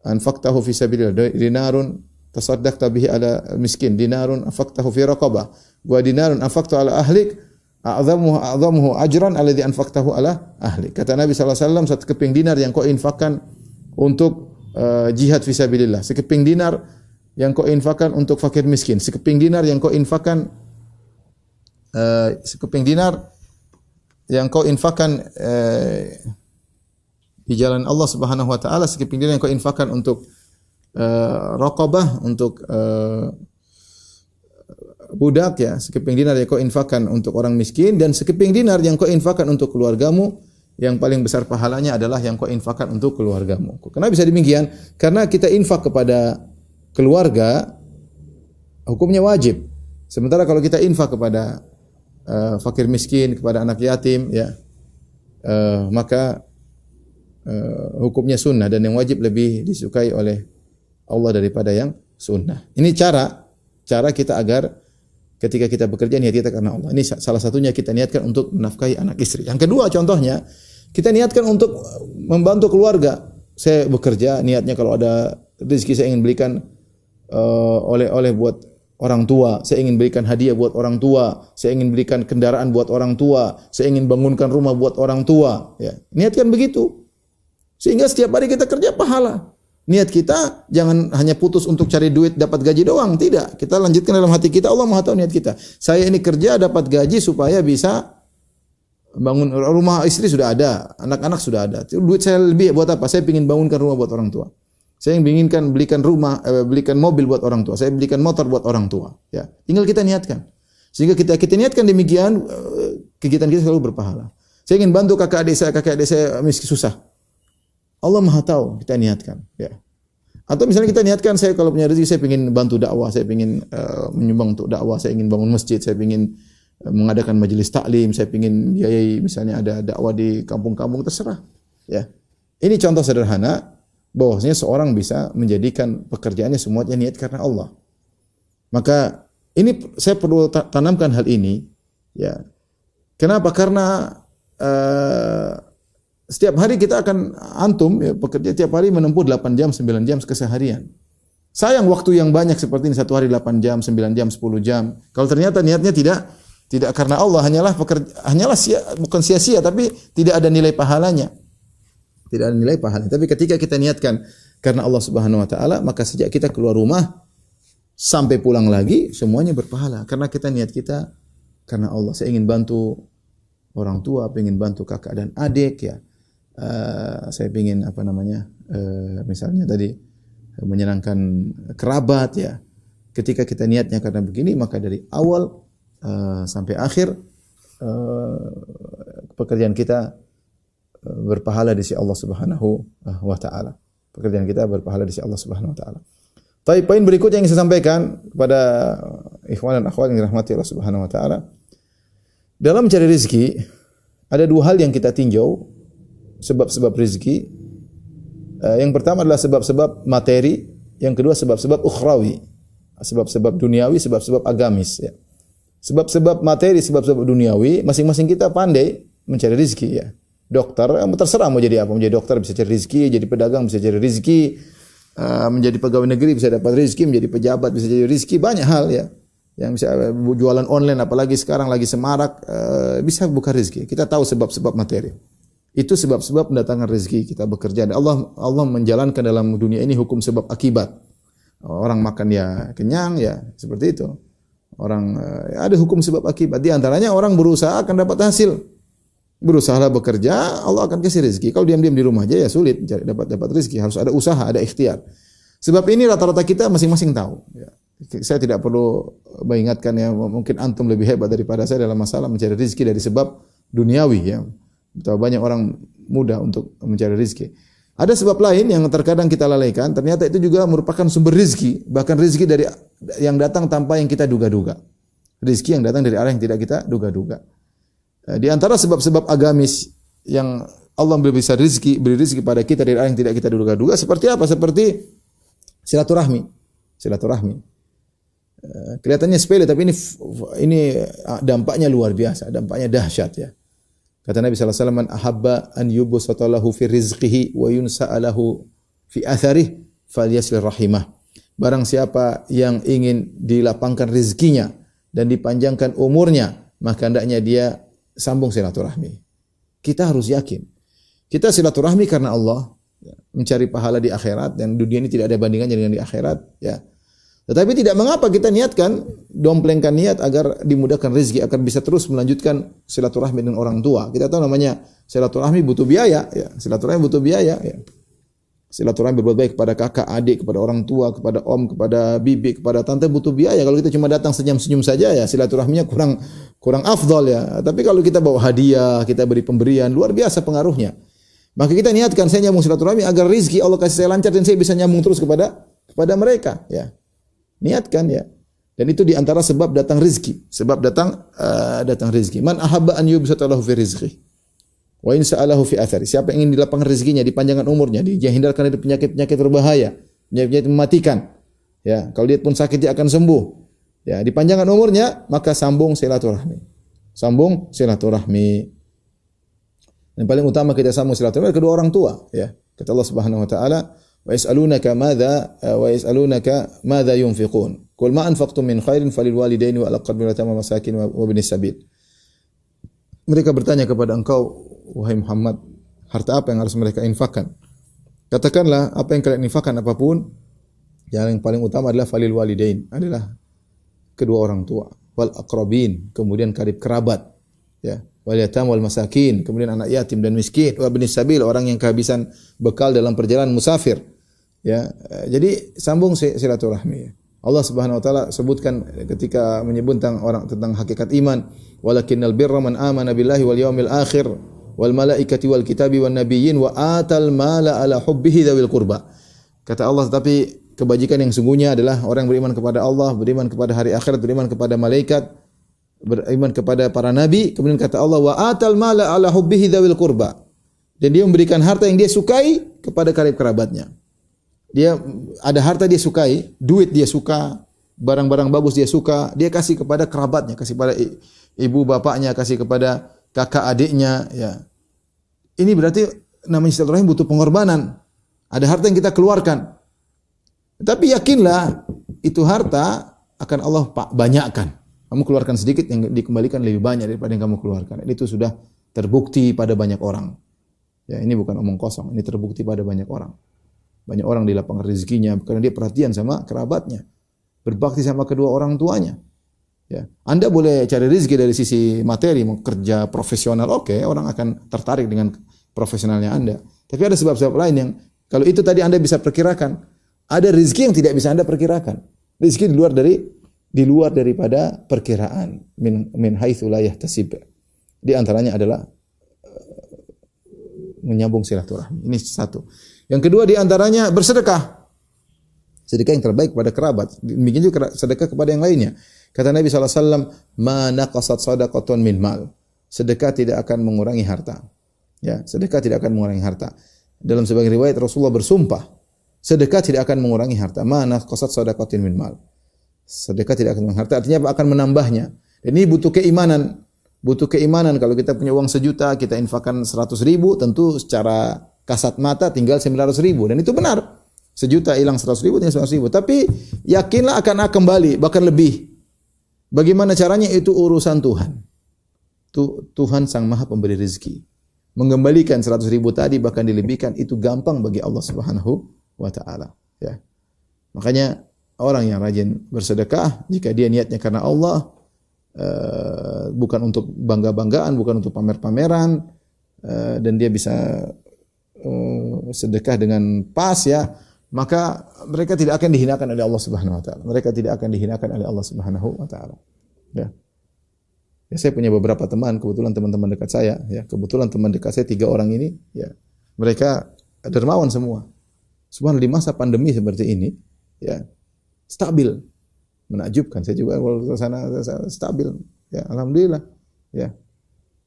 [SPEAKER 2] anfaqtahu fi sabilillah, dinarun tasaddaqta bihi ala miskin, dinarun anfaqtahu fi raqabah, wa dinarun anfaqtahu ala ahlik, a'zamuhu ajran alladhi anfaqtahu ala ahlik. Kata Nabi SAW, satu keping dinar yang kau infakkan untuk jihad fi sabilillah, sekeping dinar yang kau infakkan untuk fakir miskin, sekeping dinar yang kau infakkan di jalan Allah Subhanahu wa taala, sekeping dinar yang kau infakkan untuk raqabah, untuk budak, ya, sekeping dinar yang kau infakkan untuk orang miskin, dan sekeping dinar yang kau infakkan untuk keluargamu, yang paling besar pahalanya adalah yang kau infakkan untuk keluargamu. Kenapa bisa demikian? Karena kita infak kepada keluarga hukumnya wajib. Sementara kalau kita infak kepada fakir miskin, kepada anak yatim, ya, maka hukumnya sunnah, dan yang wajib lebih disukai oleh Allah daripada yang sunnah. Ini cara kita agar ketika kita bekerja niat kita karena Allah. Ini salah satunya, kita niatkan untuk menafkahi anak istri. Yang kedua contohnya, kita niatkan untuk membantu keluarga. Saya bekerja niatnya kalau ada rezeki saya ingin belikan oleh-oleh buat orang tua, saya ingin berikan hadiah buat orang tua, saya ingin berikan kendaraan buat orang tua, saya ingin bangunkan rumah buat orang tua, ya. Niatkan begitu. Sehingga setiap hari kita kerja pahala. Niat kita jangan hanya putus untuk cari duit dapat gaji doang, tidak. Kita lanjutkan dalam hati kita, Allah Maha tahu niat kita. Saya ini kerja dapat gaji supaya bisa bangun rumah, istri sudah ada, anak-anak sudah ada. Duit saya lebih buat apa? Saya ingin bangunkan rumah buat orang tua. Saya inginkan belikan rumah, belikan mobil buat orang tua. Saya belikan motor buat orang tua. Ya, tinggal kita niatkan. Sehingga kita niatkan demikian, kegiatan kita selalu berpahala. Saya ingin bantu kakak adik saya miskin susah. Allah Maha tahu, kita niatkan. Ya. Atau misalnya kita niatkan, saya kalau punya rezeki, saya ingin bantu dakwah, saya ingin menyumbang untuk dakwah, saya ingin bangun masjid, saya ingin mengadakan majelis taklim, saya ingin biayai misalnya ada dakwah di kampung-kampung, terserah. Ya. Ini contoh sederhana bahwasanya seorang bisa menjadikan pekerjaannya semuanya niat karena Allah. Maka ini saya perlu tanamkan hal ini, ya. Kenapa? Karena setiap hari kita akan antum ya, bekerja tiap hari menempuh 8 jam, 9 jam keseharian. Sayang waktu yang banyak seperti ini, satu hari 8 jam, 9 jam, 10 jam. Kalau ternyata niatnya tidak karena Allah, hanyalah bukan sia-sia, tapi tidak ada nilai pahalanya. Tidak ada nilai pahalanya. Tapi ketika kita niatkan karena Allah Subhanahu wa taala, maka sejak kita keluar rumah sampai pulang lagi semuanya berpahala karena kita niat kita karena Allah. Saya ingin bantu orang tua, ingin bantu kakak dan adik, ya. Saya ingin misalnya tadi menyenangkan kerabat, ya. Ketika kita niatnya karena begini, maka dari awal sampai akhir pekerjaan kita berpahala di sisi Allah Subhanahu wa taala. Pekerjaan kita berpahala di sisi Allah Subhanahu wa taala. Baik, poin berikutnya yang saya sampaikan kepada ikhwan dan akhwat yang dirahmati Allah Subhanahu wa taala. Dalam mencari rezeki ada dua hal yang kita tinjau, sebab-sebab rezeki. Yang pertama adalah sebab-sebab materi, yang kedua sebab-sebab ukhrawi, sebab-sebab duniawi, sebab-sebab agamis, ya. Sebab-sebab materi, sebab-sebab duniawi, masing-masing kita pandai mencari rezeki, ya. Dokter, terserah mau jadi apa, mau jadi dokter bisa cari rezeki, jadi pedagang bisa cari rezeki, menjadi pegawai negeri bisa dapat rezeki, menjadi pejabat bisa jadi rezeki, banyak hal, ya. Yang bisa jualan online, apalagi sekarang lagi semarak, bisa buka rezeki. Kita tahu sebab-sebab materi. Itu sebab-sebab mendatangkan rezeki, kita bekerja. Dan Allah menjalankan dalam dunia ini hukum sebab akibat. Orang makan ya kenyang, ya seperti itu. Orang ada hukum sebab akibat. Di antaranya orang berusaha akan dapat hasil. Berusahalah bekerja, Allah akan kasih rezeki. Kalau diam-diam di rumah aja ya sulit dapat rezeki. Harus ada usaha, ada ikhtiar. Sebab ini rata-rata kita masing-masing tahu. Ya. Saya tidak perlu mengingatkan, ya, mungkin antum lebih hebat daripada saya dalam masalah mencari rezeki dari sebab duniawi, ya. Betapa banyak orang mudah untuk mencari rezeki. Ada sebab lain yang terkadang kita lalaikan, ternyata itu juga merupakan sumber rezeki, bahkan rezeki dari yang datang tanpa yang kita duga-duga. Rezeki yang datang dari arah yang tidak kita duga-duga. Di antara sebab-sebab agamis yang Allah beri rezeki pada kita dari arah yang tidak kita duga-duga, seperti apa? Seperti silaturahmi. Kelihatannya sepele, tapi ini dampaknya luar biasa, dampaknya dahsyat, ya. Kata Nabi sallallahu alaihi wasallam, "Man ahabba an yubsata lahu fi rizqihi wa yunsa'a lahu fi atharihi falyasil rahimah." Barang siapa yang ingin dilapangkan rezekinya dan dipanjangkan umurnya, maka hendaknya dia sambung silaturahmi. Kita harus yakin. Kita silaturahmi karena Allah, mencari pahala di akhirat, dan dunia ini tidak ada bandingannya dengan di akhirat, ya. Tetapi tidak mengapa kita niatkan, domplengkan niat agar dimudahkan rezeki, agar bisa terus melanjutkan silaturahmi dengan orang tua. Kita tahu namanya silaturahmi butuh biaya, ya. Silaturahmi butuh biaya, ya. Silaturahmi berbuat baik kepada kakak, adik, kepada orang tua, kepada om, kepada bibi, kepada tante butuh biaya. Kalau kita cuma datang senyum-senyum saja, ya silaturahminya kurang afdal, ya. Tapi kalau kita bawa hadiah, kita beri pemberian, luar biasa pengaruhnya. Maka kita niatkan, saya nyambung silaturahmi agar rezeki Allah kasih saya lancar dan saya bisa nyambung terus kepada mereka, ya. Niatkan, ya. Dan itu di antara sebab datang rizki. Sebab datang rizki. Man ahabba an yubsata lahu fi rizqi. Wa in sa'alahu fi athari. Siapa yang ingin dilapangkan rezekinya, dipanjangkan umurnya, dihindarkan dari penyakit-penyakit berbahaya, penyakit mematikan. Ya, kalau dia pun sakit dia akan sembuh. Ya, dipanjangkan umurnya, maka sambung silaturahmi. Sambung silaturahmi. Yang paling utama kita sambung silaturahmi kedua orang tua, ya. Kata Allah Subhanahu wa taala, wa yas'alunaka madza yunfiqun. Qul ma anfaqtum min khairin falil walidaini wal aqrabin wal yatama masakin wa ibnis sabil. Mereka bertanya kepada engkau, wahai Muhammad, harta apa yang harus mereka infakkan? Katakanlah, apa yang kalian infakkan apapun, yang paling utama adalah falil walidain, adalah kedua orang tua, wal aqrabin, kemudian karib kerabat, ya, wal yatam wal masakin, kemudian anak yatim dan miskin, wa ibnis sabil, orang yang kehabisan bekal dalam perjalanan musafir. Ya, jadi sambung silaturahmi. Ya. Allah Subhanahu wa taala sebutkan ketika menyebut tentang hakikat iman, walakinnal birra man amana billahi wal yaumil akhir wal malaikati wal kitabi wan nabiyyin wa atal mala ala hubbihi dzawil qurba. Kata Allah, tapi kebajikan yang sungguhnya adalah orang yang beriman kepada Allah, beriman kepada hari akhirat, beriman kepada malaikat, beriman kepada para nabi. Kemudian kata Allah, wa atal mala ala hubbihi dzawil qurba. Dan dia memberikan harta yang dia sukai kepada karib kerabatnya. Dia ada harta dia sukai, duit dia suka, barang-barang bagus dia suka, dia kasih kepada kerabatnya, kasih kepada ibu bapaknya, kasih kepada kakak adiknya, ya. Ini berarti namanya silaturahmi butuh pengorbanan. Ada harta yang kita keluarkan. Tapi yakinlah itu harta akan Allah banyakkan. Kamu keluarkan sedikit, yang dikembalikan lebih banyak daripada yang kamu keluarkan. Itu sudah terbukti pada banyak orang. Ya, ini bukan omong kosong, ini terbukti pada banyak orang. Banyak orang dilapangkan rezekinya karena dia perhatian sama kerabatnya, berbakti sama kedua orang tuanya. Ya. Anda boleh cari rezeki dari sisi materi, mau kerja profesional, oke, orang akan tertarik dengan profesionalnya Anda. Tapi ada sebab-sebab lain yang kalau itu tadi Anda bisa perkirakan, ada rezeki yang tidak bisa Anda perkirakan. Rezeki di luar daripada perkiraan, min haitsu la yahtasib. Di antaranya adalah menyambung silaturahmi. Ini satu. Yang kedua di antaranya bersedekah. Sedekah yang terbaik kepada kerabat. Demikian juga sedekah kepada yang lainnya. Kata Nabi SAW, ma naqasat sadaqatun min mal. Sedekah tidak akan mengurangi harta. Ya, sedekah tidak akan mengurangi harta. Dalam sebagian riwayat Rasulullah bersumpah, sedekah tidak akan mengurangi harta. Ma naqasat sadaqatun min mal. Sedekah tidak akan mengurangi harta, artinya akan menambahnya. Dan ini butuh keimanan. Butuh keimanan. Kalau kita punya uang 1 juta, kita infakkan 100 ribu, tentu secara kasat mata tinggal 900 ribu. Dan itu benar. 1 juta hilang 100 ribu, tinggal 100 ribu. Tapi yakinlah akan kembali, bahkan lebih. Bagaimana caranya? Itu urusan Tuhan. Tuhan Sang Maha Pemberi rezeki. Mengembalikan 100 ribu tadi, bahkan dilebihkan, itu gampang bagi Allah Subhanahu wa ta'ala. Ya. Makanya orang yang rajin bersedekah, jika dia niatnya karena Allah, bukan untuk bangga-banggaan, bukan untuk pamer-pameran, dan dia bisa sedekah dengan pas, ya, maka mereka tidak akan dihinakan oleh Allah Subhanahu wa taala. Mereka tidak akan dihinakan oleh Allah Subhanahu wa taala. Ya. Ya, saya punya beberapa teman, kebetulan teman-teman dekat saya, ya, kebetulan teman dekat saya 3 orang ini, ya. Mereka dermawan semua. Subhanallah, di masa pandemi seperti ini, ya, stabil. Menakjubkan. Saya juga kalau ke sana stabil. Ya, alhamdulillah. Ya.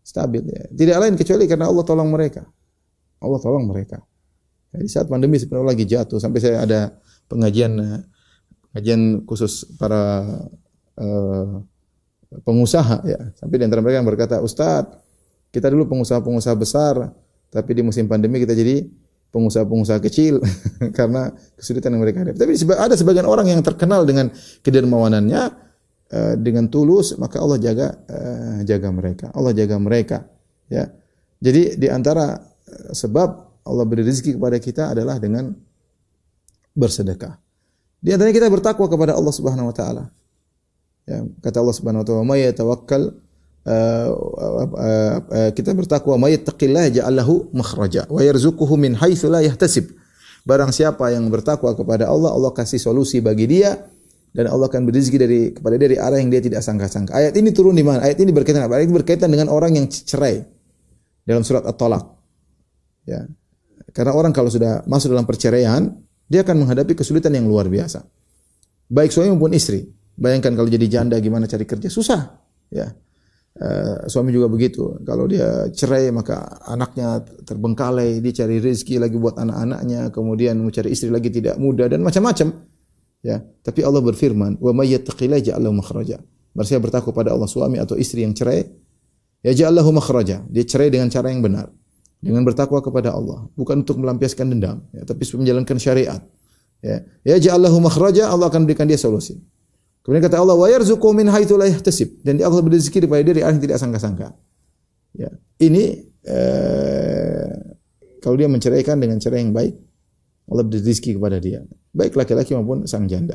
[SPEAKER 2] Stabil, ya. Tidak lain kecuali karena Allah tolong mereka. Allah tolong mereka. Di saat pandemi sebenarnya lagi jatuh, sampai saya ada pengajian khusus para pengusaha, ya. Sampai di antara mereka yang berkata, "Ustaz, kita dulu pengusaha-pengusaha besar, tapi di musim pandemi kita jadi pengusaha-pengusaha kecil karena kesulitan yang mereka hadapi." Tapi ada sebagian orang yang terkenal dengan kedermawanannya, dengan tulus, maka Allah jaga mereka. Allah jaga mereka, ya. Jadi di antara sebab Allah beri rezeki kepada kita adalah dengan bersedekah. Di antaranya kita bertakwa kepada Allah Subhanahu wa taala. Ya, kata Allah Subhanahu wa taala, "May yatawakkal", kita bertakwa, "May yattaqillaha ja'al lahu makhraja wa yarzuquhu min haitsu la yahtasib." Barang siapa yang bertakwa kepada Allah, Allah kasih solusi bagi dia dan Allah akan beri rezeki kepada dia dari arah yang dia tidak sangka-sangka. Ayat ini turun di mana? Ayat ini berkaitan apa? Ayat ini berkaitan dengan orang yang cerai dalam surat At-Talaq. Ya. Karena orang kalau sudah masuk dalam perceraian, dia akan menghadapi kesulitan yang luar biasa. Baik suami maupun istri. Bayangkan kalau jadi janda gimana cari kerja, susah. Ya. Suami juga begitu. Kalau dia cerai maka anaknya terbengkalai, dia cari rezeki lagi buat anak-anaknya, kemudian mau cari istri lagi tidak mudah dan macam-macam. Ya, tapi Allah berfirman, "Wa may yattaqillaha yaj'al lahu makhraja." Barang siapa bertakwa pada Allah, suami atau istri yang cerai, yaj'al lahu makhraja. Dia cerai dengan cara yang benar. Dengan bertakwa kepada Allah, bukan untuk melampiaskan dendam, ya, tapi menjalankan syariat. Ya, yaj'al lahu makhraja, Allah akan berikan dia solusi. Kemudian kata Allah, wa yarzuqu min haitsu la yahtasib, dan Allah beri rezeki daripada dari arah yang tidak sangka-sangka. Ya. Ini kalau dia menceraikan dengan cara yang baik, Allah beri rezeki kepada dia, baik laki-laki maupun sang janda.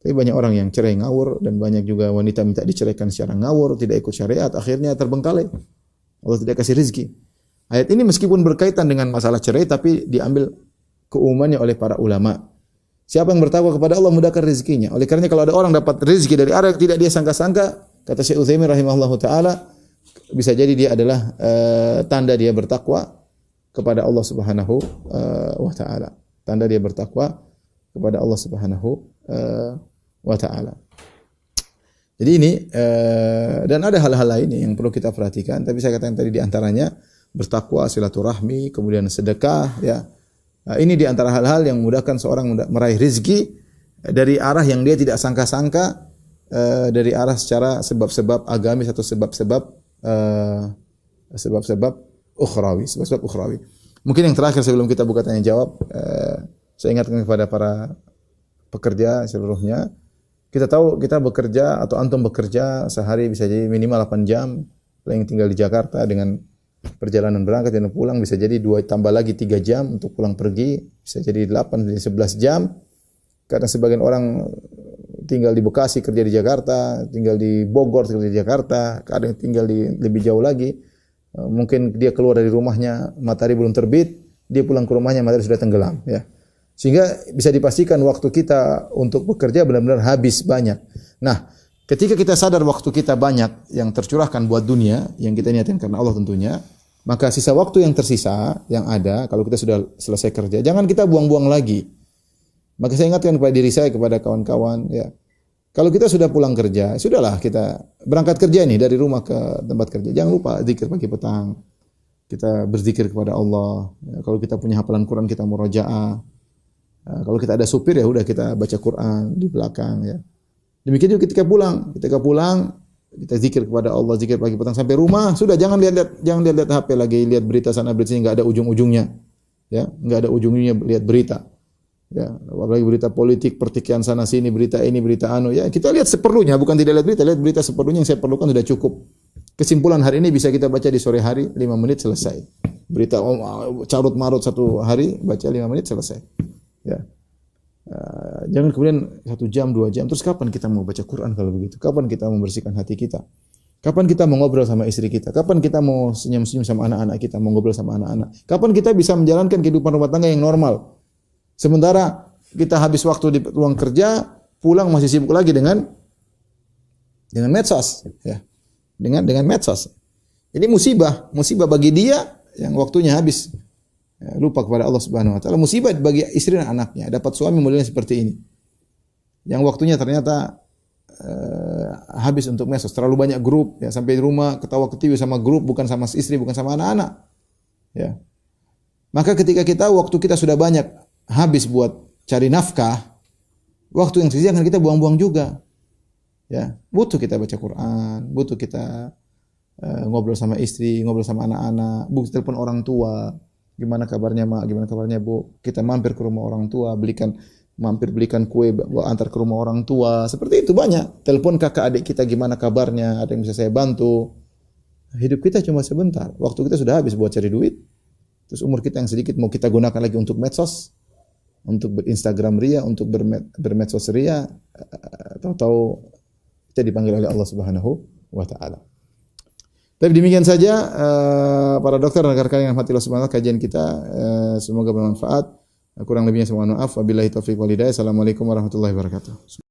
[SPEAKER 2] Tapi banyak orang yang cerai ngawur, dan banyak juga wanita minta diceraikan secara ngawur, tidak ikut syariat, akhirnya terbengkalai. Allah tidak kasih rezeki. Ayat ini meskipun berkaitan dengan masalah cerai, tapi diambil keumumannya oleh para ulama. Siapa yang bertakwa kepada Allah mudahkan rezekinya. Oleh karena kalau ada orang dapat rezeki dari arah yang tidak dia sangka-sangka, kata Syekh Utsaimin rahimahullahu taala, bisa jadi dia adalah tanda dia bertakwa kepada Allah Subhanahu wa taala. Tanda dia bertakwa kepada Allah Subhanahu wa taala. Jadi ini dan ada hal-hal lain yang perlu kita perhatikan, tapi saya katakan tadi di antaranya bertakwa, silaturahmi, kemudian sedekah, ya. Ini di antara hal-hal yang memudahkan seorang meraih rezeki dari arah yang dia tidak sangka-sangka, dari arah secara sebab-sebab agamis atau sebab-sebab ukhrawi, sebab-sebab ukhrawi. Mungkin yang terakhir sebelum kita buka tanya jawab, saya ingatkan kepada para pekerja seluruhnya, kita tahu kita bekerja atau antum bekerja sehari bisa jadi minimal 8 jam, yang tinggal di Jakarta dengan perjalanan berangkat dan pulang bisa jadi 2 tambah lagi 3 jam untuk pulang pergi, bisa jadi 8 jadi 11 jam. Karena sebagian orang tinggal di Bekasi kerja di Jakarta, tinggal di Bogor kerja di Jakarta, kadang tinggal di lebih jauh lagi. Mungkin dia keluar dari rumahnya matahari belum terbit, dia pulang ke rumahnya matahari sudah tenggelam, ya. Sehingga bisa dipastikan waktu kita untuk bekerja benar-benar habis banyak. Nah, ketika kita sadar waktu kita banyak yang tercurahkan buat dunia, yang kita niatin karena Allah tentunya, maka sisa waktu yang tersisa, yang ada, kalau kita sudah selesai kerja, jangan kita buang-buang lagi. Maka saya ingatkan kepada diri saya, kepada kawan-kawan, ya, kalau kita sudah pulang kerja, sudahlah kita berangkat kerja nih dari rumah ke tempat kerja. Jangan lupa zikir pagi petang. Kita berzikir kepada Allah. Ya, kalau kita punya hafalan Quran, kita murojaah. Kalau kita ada supir, ya udah kita baca Quran di belakang, ya. Demikian juga ketika pulang, kita zikir kepada Allah, zikir pagi petang sampai rumah, sudah jangan lihat HP lagi, lihat berita sana berita sini, enggak ada ujung-ujungnya. Ya, enggak ada ujungnya lihat berita. Ya, apalagi berita politik, pertikaian sana sini, berita ini, berita anu, ya, kita lihat seperlunya, bukan tidak lihat berita seperlunya, yang saya perlukan sudah cukup. Kesimpulan hari ini bisa kita baca di sore hari 5 menit selesai. Berita carut marut 1 hari, baca 5 menit selesai. Ya. Jangan kemudian 1 jam, 2 jam. Terus kapan kita mau baca Quran kalau begitu? Kapan kita membersihkan hati kita? Kapan kita mau ngobrol sama istri kita? Kapan kita mau senyum-senyum sama anak-anak kita? Mau ngobrol sama anak-anak? Kapan kita bisa menjalankan kehidupan rumah tangga yang normal? Sementara kita habis waktu di ruang kerja, pulang masih sibuk lagi dengan medsos, ya. Dengan medsos. Ini musibah bagi dia yang waktunya habis. Lupa kepada Allah Subhanahu wa taala. Musibah bagi istri dan anaknya dapat suami modelnya seperti ini. Yang waktunya ternyata habis untuk medsos, terlalu banyak grup, ya, sampai di rumah ketawa ketiwi sama grup, bukan sama istri, bukan sama anak-anak. Ya. Maka ketika waktu kita sudah banyak habis buat cari nafkah, waktu yang tersisa kan kita buang-buang juga. Ya, butuh kita baca Quran, butuh kita ngobrol sama istri, ngobrol sama anak-anak, butuh telepon orang tua. Gimana kabarnya Mak? Gimana kabarnya Bu? Kita mampir ke rumah orang tua, belikan kue, antar ke rumah orang tua. Seperti itu banyak. Telepon kakak adik kita, gimana kabarnya? Ada yang bisa saya bantu? Hidup kita cuma sebentar. Waktu kita sudah habis buat cari duit. Terus umur kita yang sedikit mau kita gunakan lagi untuk medsos, untuk berinstagram ria, untuk bermedsos ria. Tahu-tahu kita dipanggil oleh Allah Subhanahu wa taala. Tapi demikian saja para dokter dan rekan-rekan yang rahmati Allah Subhanahu wa taala, kajian kita semoga bermanfaat. Kurang lebihnya saya mohon maaf. Wabillahi taufiq wal hidayah. Assalamualaikum warahmatullahi wabarakatuh.